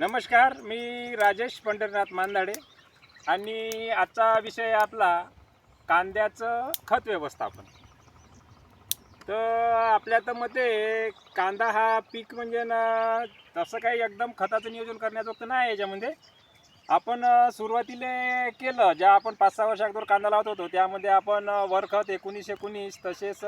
नमस्कार, मी राजेश पंढरनाथ मांदाडे आणि आजचा विषय आपला कांद्याचं खत व्यवस्थापन. तर आपल्या तर मते कांदा हा पीक म्हणजे ना तसं काही एकदम खताचं नियोजन करण्याजोगतं नाही याच्यामध्ये. आपण सुरुवातीला केलं ज्या आपण 5-6 वर्ष अगोदर कांदा लावत होतो त्यामध्ये आपण वरखत 19-19 तसेच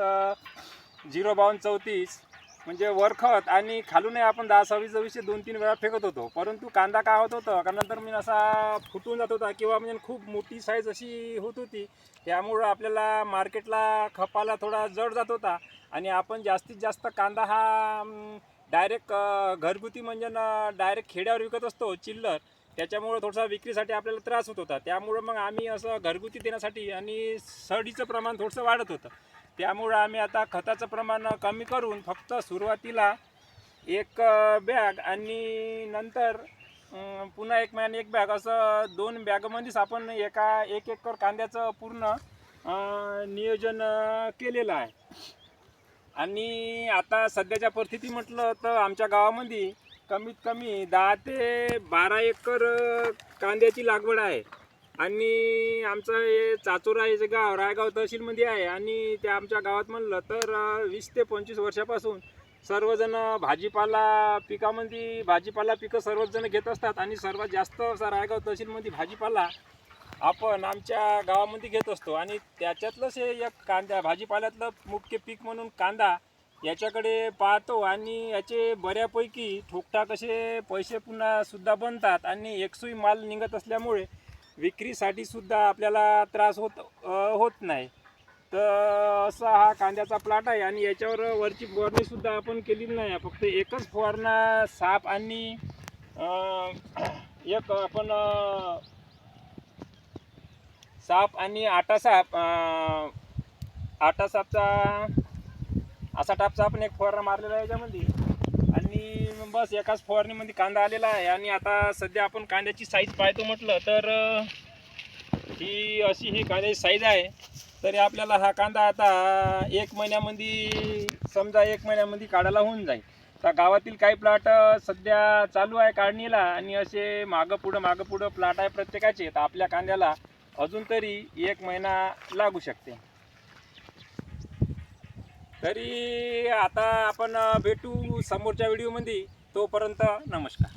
0-52-34 म्हणजे वरखत आणि खालूनही आपण 10-26-26 2-3 वेळा फेकत होतो. परंतु कांदा काय होत होतं का नंतर मी असा फुटून जात होता किंवा म्हणजे खूप मोठी साईज अशी होत होती. त्यामुळं आपल्याला मार्केटला खपाला थोडा जड जात होता आणि आपण जास्तीत जास्त कांदा हा डायरेक्ट घरगुती म्हणजे ना डायरेक्ट खेड्यावर विकत असतो चिल्लर. त्याच्यामुळं थोडासा विक्रीसाठी आपल्याला त्रास होत होता. त्यामुळं मग आम्ही असं घरगुती देण्यासाठी आणि सडीचं प्रमाण थोडंसं वाढत होतं. त्यामुळं आम्ही आता खताचं प्रमाण कमी करून फक्त सुरुवातीला एक बॅग आणि नंतर पुन्हा 1 महिन्याने 1 बॅग असं 2 बॅगमध्येच आपण एक एकर कांद्याचं पूर्ण नियोजन केलेलं आहे. आणि आता सध्याच्या परिस्थिती म्हटलं तर आमच्या गावामध्ये कमीत कमी 10 ते 12 एकर कांद्याची लागवड आहे. आणि आमचं हे चाचोरा हे जे गाव रायगाव तहसीलमध्ये आहे आणि त्या आमच्या गावात म्हणलं तर 20 ते 25 वर्षापासून सर्वजण भाजीपाला पिकामध्ये भाजीपाला पिकं सर्वच जण घेत असतात आणि सर्वात जास्त असा रायगाव तहसीलमध्ये भाजीपाला आपण आमच्या गावामध्ये घेत असतो. आणि त्याच्यातलंच हे एक कांदा भाजीपाल्यातलं मुख्य पीक म्हणून कांदा याच्याकडे पाहतो आणि याचे बऱ्यापैकी ठोकठाक असे पैसे पुन्हा सुद्धा बनतात आणि एकसुई माल निघत असल्यामुळे विक्रीसाठी सुद्धा आपल्याला त्रास होत नाही. तर असा हा कांद्याचा प्लॉट आहे आणि याच्यावर वरची फवारणीसुद्धा आपण केलेली नाही. फक्त एकच फवारणा साप आणि एक आपण साप आणि आटा सापचा असा टापचा आपण एक फवारणा मारलेला आहे याच्यामध्ये. आणि बस एकाच फवारणीमध्ये कांदा आलेला आहे. आणि आता सध्या आपण कांद्याची साईज पाहतो म्हटलं तर ही कांद्याची साईज आहे. तरी आपल्याला हा कांदा आता 1 महिन्यामध्ये समजा 1 महिन्यामध्ये काढायला होऊन जाईल. तर गावातील काही प्लॉट सध्या चालू आहे काढणीला आणि असे मागं पुढं प्लॉट आहे प्रत्येकाचे. तर आपल्या कांद्याला अजून तरी 1 महिना लागू शकते. तरी आता आपण भेटू समोरच्या व्हिडिओमध्ये. तोपर्यंत नमस्कार.